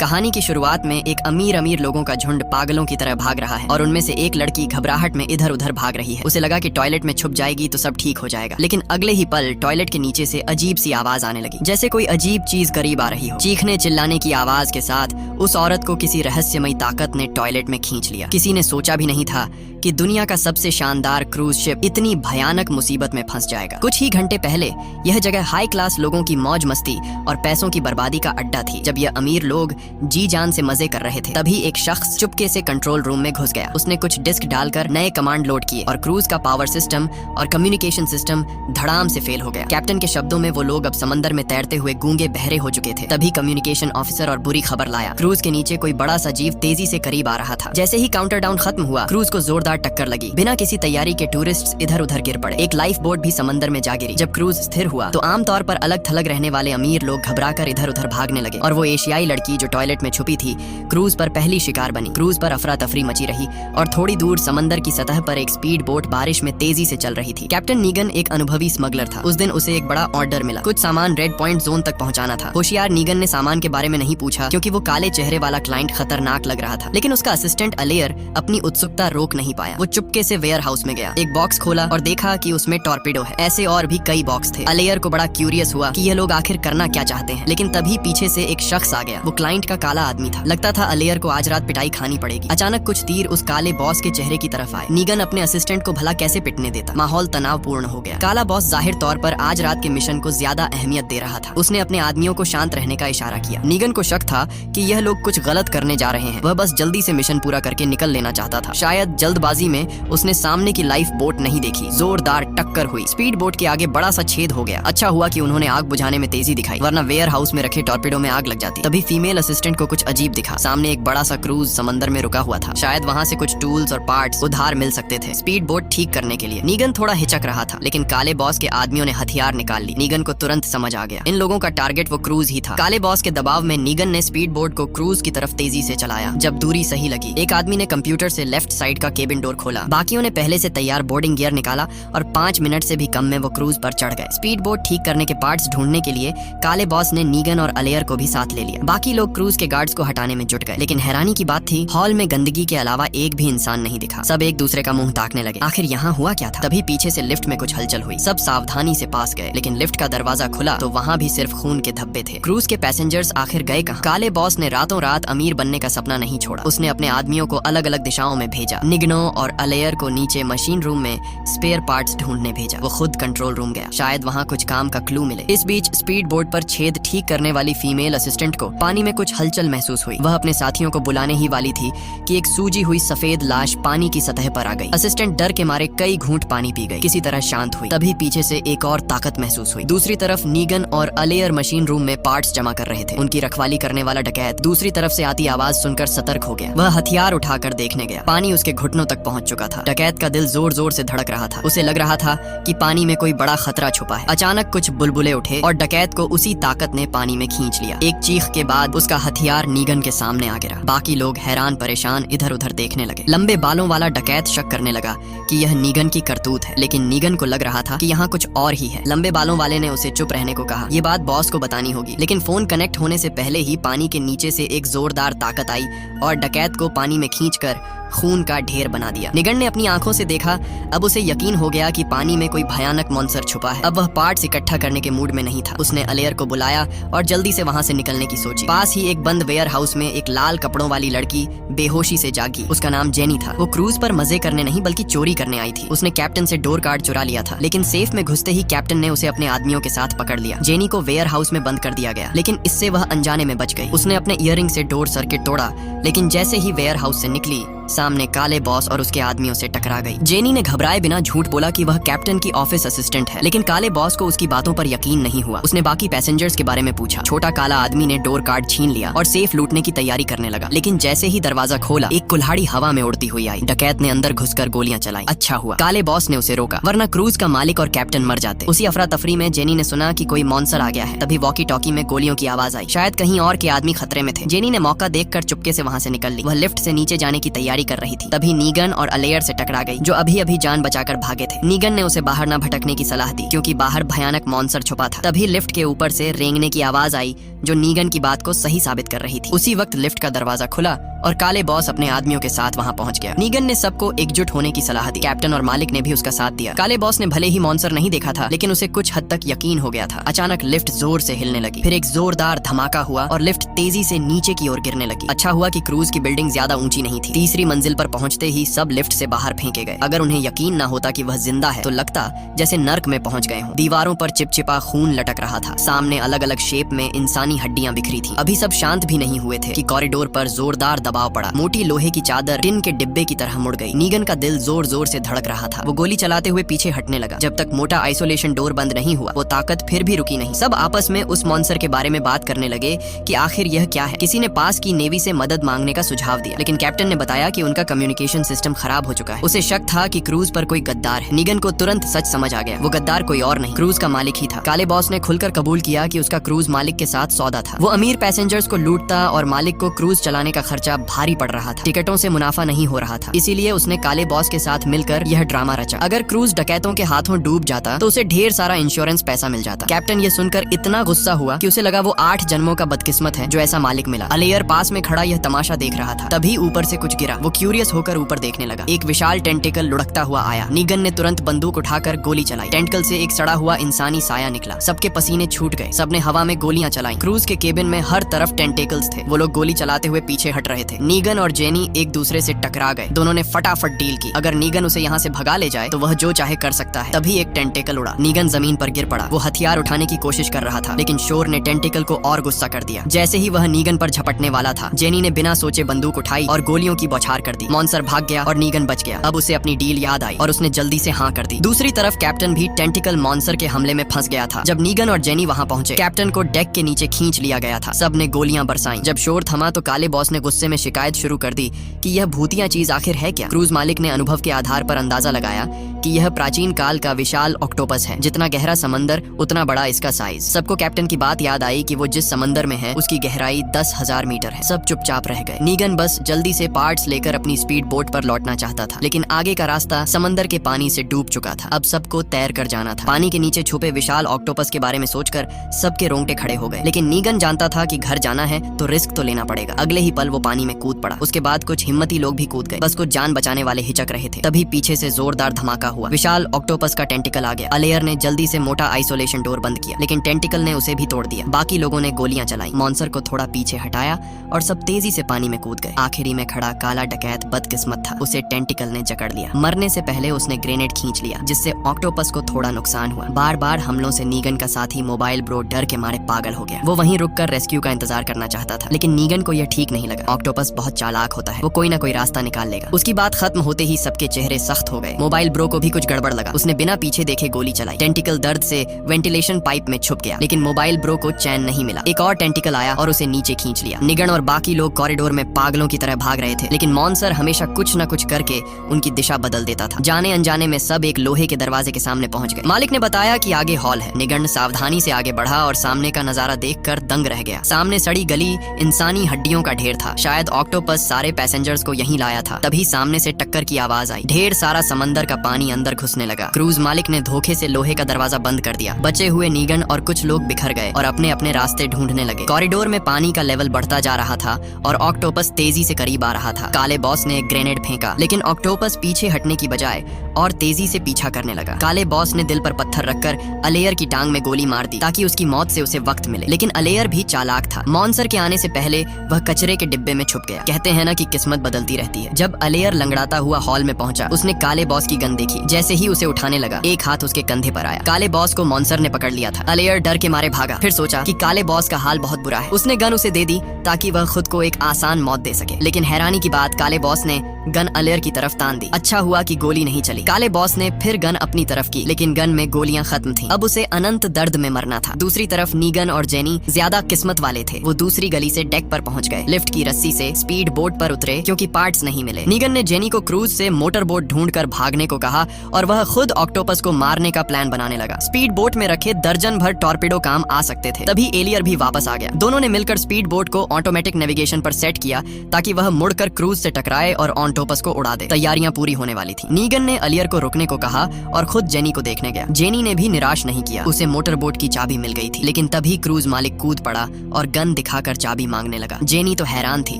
कहानी की शुरुआत में एक अमीर अमीर लोगों का झुंड पागलों की तरह भाग रहा है और उनमें से एक लड़की घबराहट में इधर उधर भाग रही है। उसे लगा कि टॉयलेट में छुप जाएगी तो सब ठीक हो जाएगा, लेकिन अगले ही पल टॉयलेट के नीचे से अजीब सी आवाज आने लगी, जैसे कोई अजीब चीज करीब आ रही हो। चीखने चिल्लाने की आवाज के साथ उस औरत को किसी रहस्यमयी ताकत ने टॉयलेट में खींच लिया। किसी ने सोचा भी नहीं था कि दुनिया का सबसे शानदार क्रूज शिप इतनी भयानक मुसीबत में फंस जाएगा। कुछ ही घंटे पहले यह जगह हाई क्लास लोगों की मौज मस्ती और पैसों की बर्बादी का अड्डा थी। जब यह अमीर लोग जी जान से मजे कर रहे थे, तभी एक शख्स चुपके से कंट्रोल रूम में घुस गया। उसने कुछ डिस्क डालकर नए कमांड लोड किए और क्रूज का पावर सिस्टम और कम्युनिकेशन सिस्टम धड़ाम से फेल हो गया। कैप्टन के शब्दों में वो लोग अब समंदर में तैरते हुए गूंगे बहरे हो चुके थे। तभी कम्युनिकेशन ऑफिसर और बुरी खबर लाया, क्रूज के नीचे कोई बड़ा सा जीव तेजी से करीब आ रहा था। जैसे ही काउंटरडाउन खत्म हुआ, क्रूज को जोरदार टक्कर लगी। बिना किसी तैयारी के टूरिस्ट्स इधर उधर गिर पड़े। एक लाइफ बोट भी समंदर में जा गिरी। जब क्रूज स्थिर हुआ तो आमतौर पर अलग थलग रहने वाले अमीर लोग घबराकर इधर उधर भागने लगे और वो एशियाई लड़की जो टॉयलेट में छुपी थी क्रूज पर पहली शिकार बनी। क्रूज पर अफरा तफरी मची रही और थोड़ी दूर समंदर की सतह पर एक स्पीड बोट बारिश में तेजी से चल रही थी। कैप्टन नीगन एक अनुभवी स्मगलर था। उस दिन उसे एक बड़ा ऑर्डर मिला, कुछ सामान रेड पॉइंट जोन तक पहुंचाना था। होशियार नीगन ने सामान के बारे में नहीं पूछा क्योंकि वो काले चेहरे वाला क्लाइंट खतरनाक लग रहा था, लेकिन उसका असिस्टेंट अलेयर अपनी उत्सुकता रोक नहीं पाया। वो चुपके से वेयर हाउस में गया, एक बॉक्स खोला और देखा कि उसमें टॉर्पेडो है। ऐसे और भी कई बॉक्स थे। अलेयर को बड़ा क्यूरियस हुआ कि ये लोग आखिर करना क्या चाहते हैं, लेकिन तभी पीछे से एक शख्स आ गया। वो क्लाइंट का काला आदमी था। लगता था अलेयर को आज रात पिटाई खानी पड़ेगी। अचानक कुछ तीर उस काले बॉस के चेहरे की तरफ आए। नीगन अपने असिस्टेंट को भला कैसे पिटने देता। माहौल तनावपूर्ण हो गया। काला बॉस जाहिर तौर पर आज रात के मिशन को ज्यादा अहमियत दे रहा था। उसने अपने आदमियों को शांत रहने का इशारा किया। नीगन को शक था कि यह लोग कुछ गलत करने जा रहे हैं। वह बस जल्दी से मिशन पूरा करके निकल लेना चाहता था। शायद जल्दबाजी में उसने सामने की लाइफ बोट नहीं देखी। जोरदार टक्कर हुई। स्पीड बोट के आगे बड़ा सा छेद हो गया। अच्छा हुआ कि उन्होंने आग बुझाने में तेजी दिखाई, वरना वेयर हाउस में रखे टॉर्पेडो में आग लग जाती। तभी फीमेल असिस्टेंट को कुछ अजीब दिखा। सामने एक बड़ा सा क्रूज समंदर में रुका हुआ था। शायद वहाँ से कुछ टूल्स और पार्ट्स उधार मिल सकते थे स्पीड बोट ठीक करने के लिए। नीगन थोड़ा हिचक रहा था, लेकिन काले बॉस के आदमियों ने हथियार निकाल ली। नीगन को तुरंत समझ आ गया, इन लोगों का टारगेट वो क्रूज ही था। काले बॉस के दबाव में नीगन ने स्पीड बोट को क्रूज की तरफ तेजी से चलाया। जब दूरी सही लगी, एक आदमी ने कंप्यूटर से लेफ्ट साइड का केबिन डोर खोला। बाकियों ने पहले से तैयार बोर्डिंग गियर निकाला और 5 मिनट से भी कम में वो क्रूज पर चढ़ गए। स्पीड बोट ठीक करने के पार्ट्स ढूंढने के लिए काले बॉस ने नीगन और अलेयर को भी साथ ले लिया। बाकी लोग क्रूज के गार्ड्स को हटाने में जुट गए, लेकिन हैरानी की बात थी, हॉल में गंदगी के अलावा एक भी इंसान नहीं दिखा। सब एक दूसरे का मुंह ताकने लगे। आखिर यहाँ हुआ क्या था? तभी पीछे से लिफ्ट में कुछ हलचल हुई। सब सावधानी से पास गए, लेकिन लिफ्ट का दरवाजा खुला तो वहाँ भी सिर्फ खून के धब्बे थे। क्रूज के पैसेंजर्स आखिर गए कहाँ? काले बॉस ने रातों रात अमीर बनने का सपना नहीं छोड़ा। उसने अपने आदमियों को अलग अलग दिशाओं में भेजा। निगनो और अलेयर को नीचे मशीन रूम में स्पेयर पार्ट्स ढूंढने भेजा। वो खुद कंट्रोल रूम गया, शायद वहाँ कुछ काम का क्लू मिले। इस बीच स्पीड बोट पर छेद ठीक करने वाली फीमेल असिस्टेंट को पानी में कुछ हलचल महसूस हुई। वह अपने साथियों को बुलाने ही वाली थी कि एक सूजी हुई सफेद लाश पानी की सतह पर आ गई। असिस्टेंट डर के मारे कई घूंट पानी पी गई, किसी तरह शांत हुई। तभी पीछे से एक और ताकत महसूस हुई। दूसरी तरफ नीगन और अलेयर मशीन रूम में पार्ट्स जमा कर रहे थे। उनकी रखवाली करने वाला डकैत दूसरी तरफ से आती आवाज सुनकर सतर्क हो गया। वह हथियार उठाकर देखने गया। पानी उसके घुटनों तक पहुंच चुका था। डकैत का दिल जोर जोर से धड़क रहा था। उसे लग रहा था कि पानी में कोई बड़ा खतरा छुपा है। अचानक कुछ बुलबुले उठे और डकैत को उसी ताकत ने पानी में खींच लिया। एक चीख के बाद उसका हथियार नीगन के सामने आ गिरा। बाकी लोग हैरान परेशान इधर उधर देखने लगे। लंबे बालों वाला डकैत शक करने लगा कि यह नीगन की करतूत है, लेकिन नीगन को लग रहा था कि यहाँ कुछ और ही है। लंबे बालों वाले ने उसे चुप रहने को कहा। ये बात बॉस को बतानी होगी, लेकिन फोन कनेक्ट होने से पहले ही पानी के नीचे से एक जोरदार ताकत आई और डकैत को पानी में खींचकर खून का ढेर बना दिया। निगन ने अपनी आंखों से देखा। अब उसे यकीन हो गया कि पानी में कोई भयानक मॉन्स्टर छुपा है। अब वह पार्ट्स इकट्ठा करने के मूड में नहीं था। उसने अलेयर को बुलाया और जल्दी से वहां से निकलने की सोची। पास ही एक बंद वेयर हाउस में एक लाल कपड़ों वाली लड़की बेहोशी से जागी। उसका नाम जेनी था। वो क्रूज पर मजे करने नहीं बल्कि चोरी करने आई थी। उसने कैप्टन से डोर कार्ड चुरा लिया था, लेकिन सेफ में घुसते ही कैप्टन ने उसे अपने आदमियों के साथ पकड़ लिया। जेनी को वेयर हाउस में बंद कर दिया गया, लेकिन इससे वह अनजाने में बच गई। उसने अपने ईयरिंग से डोर सर्किट तोड़ा, लेकिन जैसे ही वेयर हाउस से निकली, सामने काले बॉस और उसके आदमियों से टकरा गई। जेनी ने घबराए बिना झूठ बोला कि वह कैप्टन की ऑफिस असिस्टेंट है, लेकिन काले बॉस को उसकी बातों पर यकीन नहीं हुआ। उसने बाकी पैसेंजर्स के बारे में पूछा। छोटा काला आदमी ने डोर कार्ड छीन लिया और सेफ लूटने की तैयारी करने लगा, लेकिन जैसे ही दरवाजा खोला, एक कुल्हाड़ी हवा में उड़ती हुई आई। डकैत ने अंदर घुसकर गोलियां चलाई। अच्छा हुआ काले बॉस ने उसे रोका, वरना क्रूज का मालिक और कैप्टन मर जाते। उसी अफरा तफरी में जेनी ने सुना कि कोई मॉन्स्टर आ गया है। तभी वॉकी टॉकी में गोलियों की आवाज आई। शायद कहीं और के आदमी खतरे में थे। जेनी ने मौका देखकर चुपके से वहां से निकल ली। वह लिफ्ट से नीचे जाने की तैयारी तैयारी कर रही थी। तभी नीगन और अलेयर से टकरा गई, जो अभी अभी जान बचाकर भागे थे। नीगन ने उसे बाहर न भटकने की सलाह दी, क्योंकि बाहर भयानक मॉन्स्टर छुपा था। तभी लिफ्ट के ऊपर से रेंगने की आवाज आई, जो नीगन की बात को सही साबित कर रही थी। उसी वक्त लिफ्ट का दरवाजा खुला और काले बॉस अपने आदमियों के साथ वहां पहुंच गया। नीगन ने सबको एकजुट होने की सलाह दी। कैप्टन और मालिक ने भी उसका साथ दिया। काले बॉस ने भले ही मॉन्स्टर नहीं देखा था, लेकिन उसे कुछ हद तक यकीन हो गया था। अचानक लिफ्ट जोर से हिलने लगी, फिर एक जोरदार धमाका हुआ और लिफ्ट तेजी से नीचे की ओर गिरने लगी। अच्छा हुआ कि क्रूज की बिल्डिंग ज्यादा ऊंची नहीं थी। तीसरी मंजिल पर पहुंचते ही सब लिफ्ट से बाहर फेंके गए। अगर उन्हें यकीन न होता कि वह जिंदा है, तो लगता जैसे नर्क में पहुंच गए हों। दीवारों पर चिपचिपा खून लटक रहा था। सामने अलग अलग शेप में इंसानी हड्डियां बिखरी थी। अभी सब शांत भी नहीं हुए थे कि कॉरिडोर पर जोरदार दबाव पड़ा। मोटी लोहे की चादर टिन के डिब्बे की तरह मुड़ गई। नीगन का दिल जोर जोर से धड़क रहा था। वो गोली चलाते हुए पीछे हटने लगा। जब तक मोटा आइसोलेशन डोर बंद नहीं हुआ, वो ताकत फिर भी रुकी नहीं। सब आपस में उस मॉन्स्टर के बारे में बात करने लगे कि आखिर यह क्या है। किसी ने पास की नेवी से मदद मांगने का सुझाव दिया, लेकिन कैप्टन ने बताया कि उनका कम्युनिकेशन सिस्टम खराब हो चुका है। उसे शक था कि क्रूज पर कोई गद्दार है। नीगन को तुरंत सच समझ आ गया। वो गद्दार कोई और नहीं, क्रूज का मालिक ही था। काले बॉस ने खुलकर कबूल किया कि उसका क्रूज मालिक के साथ सौदा था। वो अमीर पैसेंजर्स को लूटता और मालिक को क्रूज चलाने का खर्चा भारी पड़ रहा था। टिकटों से मुनाफा नहीं हो रहा था, इसीलिए उसने काले बॉस के साथ मिलकर यह ड्रामा रचा। अगर क्रूज डकैतों के हाथों डूब जाता तो उसे ढेर सारा इंश्योरेंस पैसा मिल जाता। कैप्टन ये सुनकर इतना गुस्सा हुआ कि उसे लगा वो 8 जन्मों का बदकिस्मत है जो ऐसा मालिक मिला। अलेयर पास में खड़ा यह तमाशा देख रहा था। तभी ऊपर से कुछ गिरा। वो क्यूरियस होकर ऊपर देखने लगा। एक विशाल टेंटिकल लुढ़कता हुआ आया। नीगन ने तुरंत बंदूक उठाकर गोली चलाई। टेंटिकल से एक सड़ा हुआ इंसानी साया निकला। सबके पसीने छूट गए। सबने हवा में गोलियां चलाई। क्रूज के केबिन में हर तरफ टेंटिकल्स थे। वो लोग गोली चलाते हुए पीछे हट रहे थे। नीगन और जेनी एक दूसरे से टकरा गए। दोनों ने फटाफट डील की। अगर नीगन उसे यहाँ से भगा ले जाए तो वह जो चाहे कर सकता है। तभी एक टेंटिकल उड़ा। नीगन जमीन पर गिर पड़ा। वो हथियार उठाने की कोशिश कर रहा था, लेकिन शोर ने टेंटिकल को और गुस्सा कर दिया। जैसे ही वह नीगन पर झपटने वाला था, जेनी ने बिना सोचे बंदूक उठाई और गोलियों की बौछार कर दी। मॉन्स्टर भाग गया और नीगन बच गया। अब उसे अपनी डील याद आई और उसने जल्दी से हाँ कर दी। दूसरी तरफ कैप्टन भी टेंटिकल मॉन्स्टर के हमले में फंस गया था। जब नीगन और जेनी वहां पहुंचे, कैप्टन को डेक के नीचे खींच लिया गया था। सब ने गोलियां बरसाई। जब शोर थमा तो काले बॉस ने गुस्से में शिकायत शुरू कर दी कि यह भूतिया चीज आखिर है क्या। क्रूज मालिक ने अनुभव के आधार पर अंदाजा लगाया कि यह प्राचीन काल का विशाल ऑक्टोपस है। जितना गहरा समंदर उतना बड़ा इसका साइज। सबको कैप्टन की बात याद आई कि वो जिस समंदर में है उसकी गहराई 10,000 मीटर है। सब चुपचाप रह गए। नीगन बस जल्दी से पार्ट्स लेकर अपनी स्पीड बोट पर लौटना चाहता था, लेकिन आगे का रास्ता समंदर के पानी से डूब चुका था। अब सबको तैर कर जाना था। पानी के नीचे छुपे विशाल ऑक्टोपस के बारे में सोचकर सबके रोंगटे खड़े हो गए। लेकिन नीगन जानता था कि घर जाना है तो रिस्क तो लेना पड़ेगा। अगले ही पल वो पानी में कूद पड़ा। उसके बाद कुछ हिम्मती लोग भी कूद गए। बस कुछ जान बचाने वाले हिचक रहे थे। तभी पीछे से जोरदार धमाका हुआ। विशाल ऑक्टोपस का टेंटिकल आ गया। अलेयर ने जल्दी से मोटा आइसोलेशन डोर बंद किया, लेकिन टेंटिकल ने उसे भी तोड़ दिया। बाकी लोगों ने गोलियां चलाई। मॉन्स्टर को थोड़ा पीछे हटाया और सब तेजी से पानी में कूद गए। आखिरी में खड़ा काला डकैत बदकिस्मत था। उसे टेंटिकल ने जकड़ लिया। मरने से पहले उसने ग्रेनेड खींच लिया, जिससे ऑक्टोपस को थोड़ा नुकसान हुआ। बार बार हमलों से नीगन का साथी मोबाइल ब्रो डर के मारे पागल हो गया। वो वहीं रुककर रेस्क्यू का इंतजार करना चाहता था, लेकिन नीगन को यह ठीक नहीं लगा। ऑक्टोपस बहुत चालाक होता है, वो कोई ना कोई रास्ता निकाल लेगा। उसकी बात खत्म होते ही सबके चेहरे सख्त हो गए। मोबाइल ब्रो को भी कुछ गड़बड़ लगा। उसने बिना पीछे देखे गोली चलाई। टेंटिकल दर्द से वेंटिलेशन पाइप में छुप गया, लेकिन मोबाइल ब्रो को चैन नहीं मिला। एक और टेंटिकल आया और उसे नीचे खींच लिया। निगन और बाकी लोग कॉरिडोर में पागलों की तरह भाग रहे थे, लेकिन मॉन्स्टर हमेशा कुछ न कुछ करके उनकी दिशा बदल देता था। जाने अनजाने में सब एक लोहे के दरवाजे के सामने पहुंच गए। मालिक ने बताया कि आगे हॉल है। निगन सावधानी से आगे बढ़ा और सामने का नजारा देखकर दंग रह गया। सामने सड़ी गली, इंसानी हड्डियों का ढेर था। शायद ऑक्टोपस सारे पैसेंजर्स को यहीं लाया था। तभी सामने से टक्कर की आवाज आई। ढेर सारा समंदर का पानी अंदर घुसने लगा। क्रूज मालिक ने धोखे से लोहे का दरवाजा बंद कर दिया। बचे हुए नीगन और कुछ लोग बिखर गए और अपने अपने रास्ते ढूंढने लगे। कॉरिडोर में पानी का लेवल बढ़ता जा रहा था और ऑक्टोपस तेजी से करीब आ रहा था। काले बॉस ने एक ग्रेनेड फेंका, लेकिन ऑक्टोपस पीछे हटने की बजाय और तेजी से पीछा करने लगा। काले बॉस ने दिल पर पत्थर रखकर अलेयर की टांग में गोली मार दी, ताकि उसकी मौत से उसे वक्त मिले। लेकिन अलेयर भी चालाक था। मॉन्स्टर के आने से पहले वह कचरे के डिब्बे में छुप गया। कहते हैं ना कि किस्मत बदलती रहती है। जब अलेयर लंगड़ाता हुआ हॉल में पहुंचा, उसने काले बॉस की गन देखी। जैसे ही उसे उठाने लगा, एक हाथ उसके कंधे पर आया। काले बॉस को मॉन्स्टर ने पकड़ लिया था। अलेयर डर के मारे भागा। फिर सोचा कि काले बॉस का हाल बहुत बुरा है। उसने गन उसे दे दी ताकि वह खुद को एक आसान मौत दे सके। लेकिन हैरानी की बात, काले बॉस ने गन अलेयर की तरफ तान दी। अच्छा हुआ कि गोली नहीं चली। काले बॉस ने फिर गन अपनी तरफ की, लेकिन गन में गोलियां खत्म थीं। अब उसे अनंत दर्द में मरना था। दूसरी तरफ नीगन और जेनी ज्यादा किस्मत वाले थे। वो दूसरी गली से डेक पर पहुंच गए। लिफ्ट की रस्सी से स्पीड बोट पर उतरे, क्योंकि पार्ट्स नहीं मिले। नीगन ने जेनी को क्रूज से मोटर बोट ढूंढकर भागने को कहा और वह खुद ऑक्टोपस को मारने का प्लान बनाने लगा। स्पीड बोट में रखे दर्जन भर टॉर्पेडो काम आ सकते थे। तभी एलियर भी वापस आ गया। दोनों ने मिलकर स्पीड बोट को ऑटोमेटिक नेविगेशन पर सेट किया, ताकि वह मुड़कर क्रूज से टकराए और ऑन ऑक्टोपस को उड़ा दे। तैयारियां पूरी होने वाली थी। नीगन ने अलियर को रुकने को कहा और खुद जेनी को देखने गया। जेनी ने भी निराश नहीं किया, उसे मोटर बोट की चाबी मिल गई थी। लेकिन तभी क्रूज मालिक कूद पड़ा और गन दिखाकर चाबी मांगने लगा। जेनी तो हैरान थी,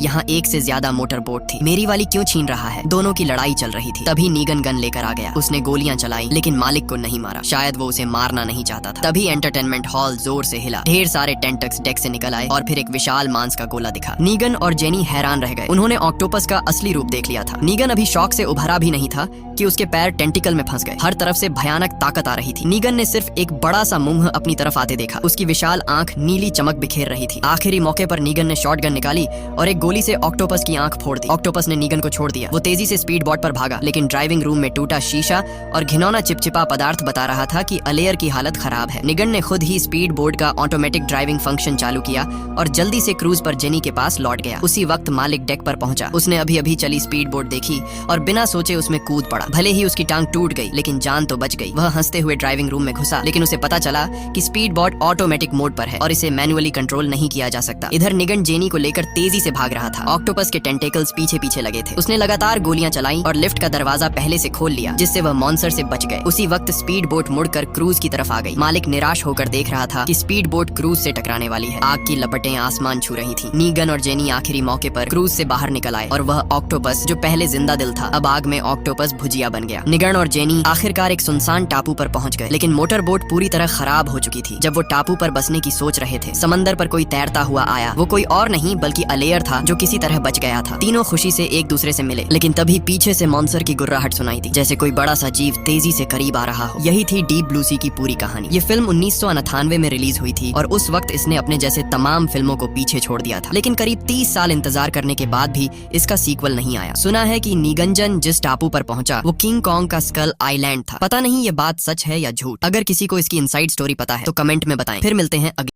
यहाँ एक से ज्यादा मोटर बोट थी, मेरी वाली क्यों छीन रहा है। दोनों की लड़ाई चल रही थी। तभी नीगन गन लेकर आ गया। उसने गोलियां चलाई लेकिन मालिक को नहीं मारा, शायद वो उसे मारना नहीं चाहता था। तभी एंटरटेनमेंट हॉल जोर से हिला, ढेर सारे टेंटक्स डेक से निकल आए और फिर एक विशाल मांस का गोला दिखा। नीगन और जेनी हैरान रह गए, उन्होंने ऑक्टोपस का असली रूप देख लिया था। नीगन अभी शॉक से उभरा भी नहीं था कि उसके पैर टेंटिकल में फंस गए। हर तरफ से भयानक ताकत आ रही थी। नीगन ने सिर्फ एक बड़ा सा मुंह अपनी तरफ आते देखा, उसकी विशाल आंख नीली चमक बिखेर रही थी। आखिरी मौके पर नीगन ने शॉटगन निकाली और एक गोली से ऑक्टोपस की आंख फोड़ दी। ऑक्टोपस ने नीगन को छोड़ दिया। वो तेजी से स्पीड बोट पर भागा, लेकिन ड्राइविंग रूम में टूटा शीशा और घिनौना चिपचिपा पदार्थ बता रहा था कि अलेयर की हालत खराब है। नीगन ने खुद ही स्पीड बोट का ऑटोमेटिक ड्राइविंग फंक्शन चालू किया और जल्दी से क्रूज पर जेनी के पास लौट गया। उसी वक्त मालिक डेक पर पहुंचा। उसने अभी अभी चली स्पीड बोट देखी और बिना सोचे उसमें कूद पड़ा। भले ही उसकी टांग टूट गई लेकिन जान तो बच गई। वह हंसते हुए ड्राइविंग रूम में घुसा, लेकिन उसे पता चला कि स्पीड बोट ऑटोमेटिक मोड पर है और इसे मैन्युअली कंट्रोल नहीं किया जा सकता। इधर निगन जेनी को लेकर तेजी से भाग रहा था। ऑक्टोपस के टेंटेकल्स पीछे पीछे लगे थे। उसने लगातार गोलियां चलाई और लिफ्ट का दरवाजा पहले से खोल लिया, जिससे वह मॉन्स्टर से बच गए। उसी वक्त स्पीड बोट मुड़कर क्रूज की तरफ आ गई। मालिक निराश होकर देख रहा था कि स्पीड बोट क्रूज से टकराने वाली है। आग की लपटें आसमान छू रही थी। नीगन और जेनी आखिरी मौके पर क्रूज से बाहर निकल आए और वह ऑक्टोपस जो पहले जिंदा दिल था अब आग में ऑक्टोपस भुजिया बन गया। निगन और जेनी आखिरकार एक सुनसान टापू पर पहुंच गए, लेकिन मोटर बोट पूरी तरह खराब हो चुकी थी। जब वो टापू पर बसने की सोच रहे थे, समंदर पर कोई तैरता हुआ आया। वो कोई और नहीं बल्कि अलेयर था, जो किसी तरह बच गया था। तीनों खुशी से एक दूसरे से मिले, लेकिन तभी पीछे से मॉन्स्टर की गुर्राहट सुनाई दी, जैसे कोई बड़ा सा जीव तेजी से करीब आ रहा हो। यही थी डीप ब्लू सी की पूरी कहानी। ये फिल्म 1998 में रिलीज हुई थी और उस वक्त इसने अपने जैसे तमाम फिल्मों को पीछे छोड़ दिया था। लेकिन करीब 30 साल इंतजार करने के बाद भी इसका सीक्वल नहीं आया। सुना है कि नीगंजन जिस टापू पर पहुंचा वो किंग कॉन्ग का स्कल आइलैंड था। पता नहीं ये बात सच है या झूठ। अगर किसी को इसकी इनसाइड स्टोरी पता है तो कमेंट में बताएं। फिर मिलते हैं अगले